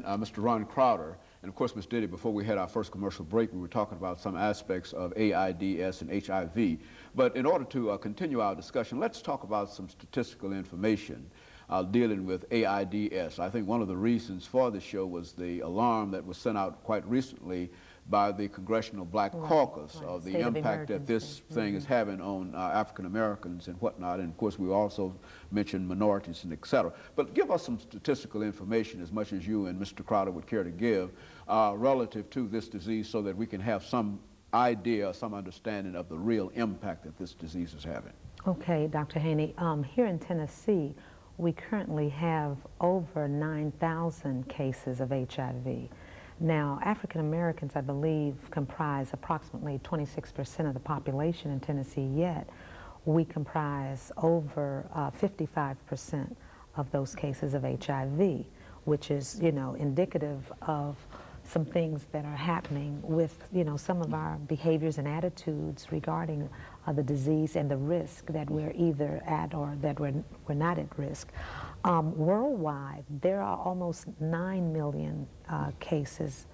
and Mr. Ron Crowder. And of course, Ms. Diddy, before we had our first commercial break, we were talking about some aspects of AIDS and HIV. But in order to continue our discussion, let's talk about some statistical information dealing with AIDS. I think one of the reasons for the show was the alarm that was sent out quite recently by the Congressional Black Caucus of the impact that this thing is having on African Americans and whatnot. And of course, we also mentioned minorities and et cetera. But give us some statistical information, as much as you and Mr. Crowder would care to give, relative to this disease, so that we can have some idea, some understanding of the real impact that this disease is having. Okay, Dr. Haney, here in Tennessee, we currently have over 9,000 cases of HIV. Now, African Americans, I believe, comprise approximately 26% of the population in Tennessee, yet we comprise over 55% of those cases of HIV, which is, you know, indicative of some things that are happening with, you know, some of our behaviors and attitudes regarding the disease and the risk that we're either at or that we're not at risk. Worldwide, there are almost 9 million cases,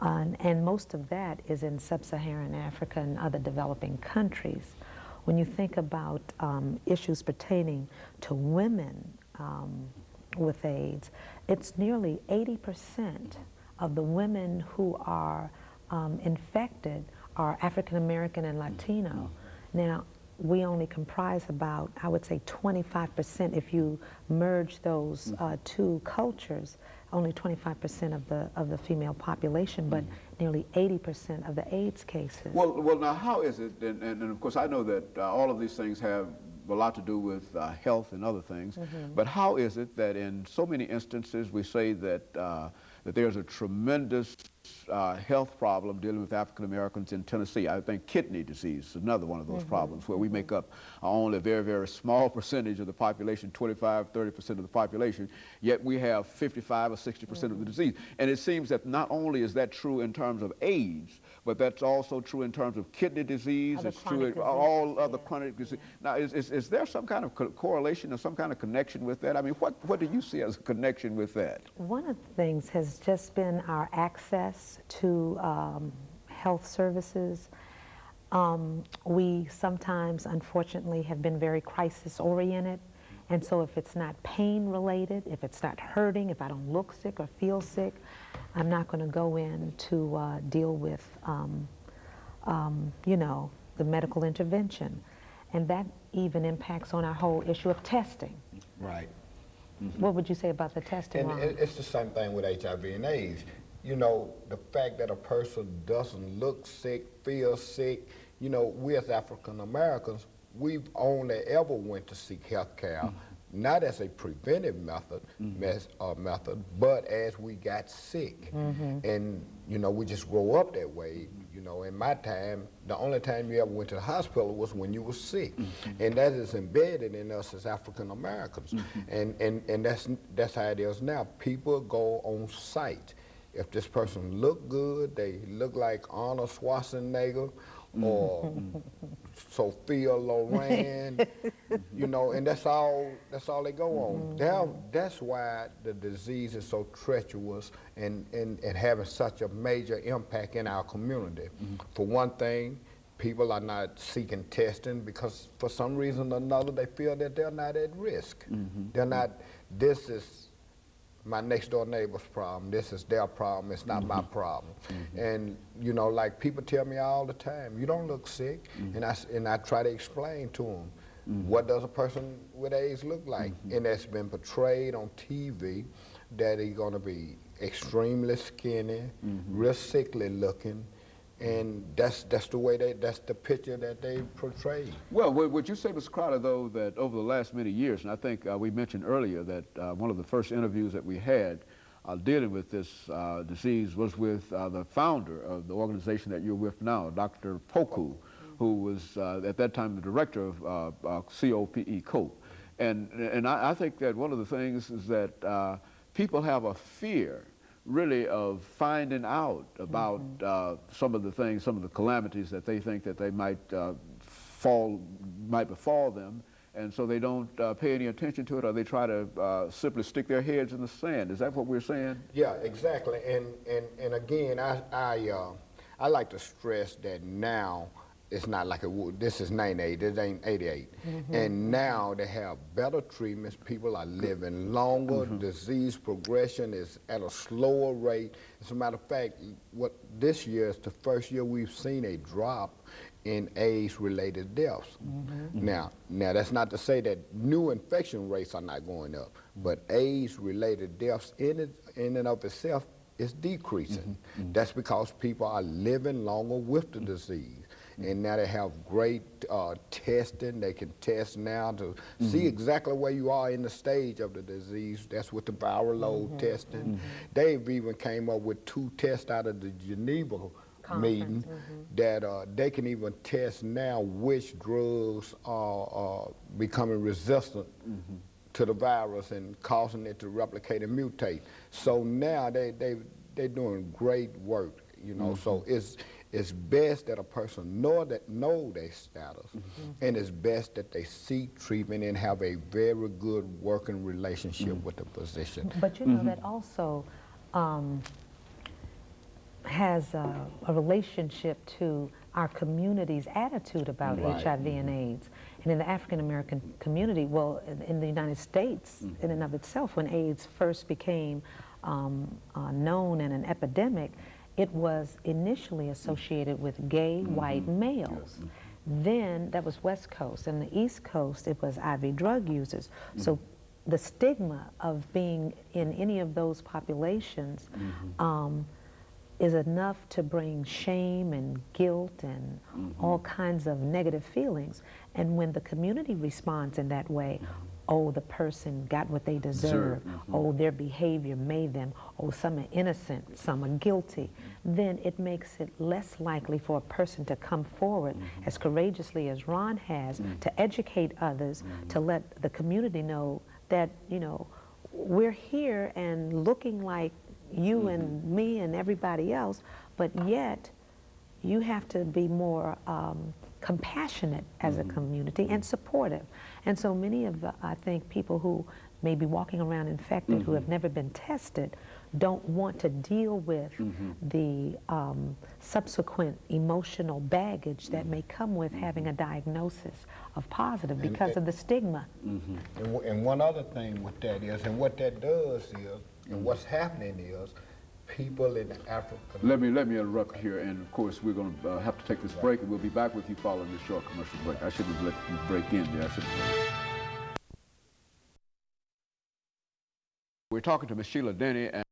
and most of that is in sub-Saharan Africa and other developing countries. When you think about issues pertaining to women with AIDS, it's nearly 80% of the women who are infected are African American and Latino. Now, we only comprise about, I would say, 25%. If you merge those two cultures, only 25% of the female population, but nearly 80% of the AIDS cases. Well, now, how is it, and of course I know that all of these things have a lot to do with health and other things, but how is it that in so many instances we say that, that there's a tremendous health problem dealing with African Americans in Tennessee? I think kidney disease is another one of those problems where we make up only a very, very small percentage of the population, 25, 30% of the population, yet we have 55 or 60% of the disease. And it seems that not only is that true in terms of AIDS, but that's also true in terms of kidney disease. It's true in all other chronic disease. Now, is there some kind of correlation or some kind of connection with that? I mean, what do you see as a connection with that? One of the things has just been our access to health services. We sometimes, unfortunately, have been very crisis-oriented. And so if it's not pain-related, if it's not hurting, if I don't look sick or feel sick, I'm not going to go in to deal with, you know, the medical intervention. And that even impacts on our whole issue of testing. Right. What would you say about the testing? And it's the same thing with HIV and AIDS. You know, the fact that a person doesn't look sick, feel sick, you know, we as African Americans, we've only ever went to seek health care, not as a preventive method, but as we got sick. And, you know, we just grow up that way. You know, in my time, the only time you ever went to the hospital was when you were sick. And that is embedded in us as African Americans. And that's how it is now. People go on site. If this person look good, they look like Arnold Schwarzenegger or Sophia Loren, you know, and that's all they go on. That's why the disease is so treacherous and having such a major impact in our community. For one thing, people are not seeking testing because for some reason or another they feel that they're not at risk. They're not, this is my next door neighbor's problem, this is their problem, it's not my problem. And you know, like people tell me all the time, you don't look sick, and I try to explain to them, what does a person with AIDS look like? And that's been portrayed on TV, that he's gonna be extremely skinny, real sickly looking, and that's the way that's the picture that they portray. Well, would you say, Mr. Crowder, though, that over the last many years, and I think we mentioned earlier that one of the first interviews that we had dealing with this disease was with the founder of the organization that you're with now, Dr. Poku, who was at that time the director of COPE. And I think that one of the things is that people have a fear really of finding out about some of the things, some of the calamities that they think that they might befall them, and so they don't pay any attention to it, or they try to simply stick their heads in the sand. Is that what we're saying? Yeah, exactly. And again, I like to stress that now it's not like this is 98, this ain't 88. And now they have better treatments, people are living longer, disease progression is at a slower rate. As a matter of fact, this year is the first year we've seen a drop in AIDS-related deaths. Now that's not to say that new infection rates are not going up, but AIDS-related deaths in and of itself is decreasing. That's because people are living longer with the disease. And now they have great testing. They can test now to see exactly where you are in the stage of the disease. That's with the viral load testing. They've even came up with 2 tests out of the Geneva meeting that they can even test now which drugs are becoming resistant to the virus and causing it to replicate and mutate. So now they're doing great work, you know. So it's best that a person know their status, and it's best that they seek treatment and have a very good working relationship with the physician. But you know, that also has a relationship to our community's attitude about HIV and AIDS. And in the African American community, well, in the United States, in and of itself, when AIDS first became known and an epidemic, it was initially associated with gay white males. Then that was West Coast. And the East Coast, it was IV drug users. So the stigma of being in any of those populations is enough to bring shame and guilt and all kinds of negative feelings. And when the community responds in that way, oh, the person got what they deserve, oh, their behavior made them, oh, some are innocent, some are guilty, then it makes it less likely for a person to come forward as courageously as Ron has to educate others, to let the community know that, you know, we're here and looking like you and me and everybody else, but yet you have to be more compassionate as a community and supportive. And so many of the, I think, people who may be walking around infected, who have never been tested, don't want to deal with the subsequent emotional baggage that may come with having a diagnosis of positive because of the stigma. And one other thing with that is, and what that does is, and what's happening is, people in Africa. Let me interrupt here, and of course we're going to have to take this break, and we'll be back with you following this short commercial break. I shouldn't have let you break in there. We're talking to Ms. SDennie.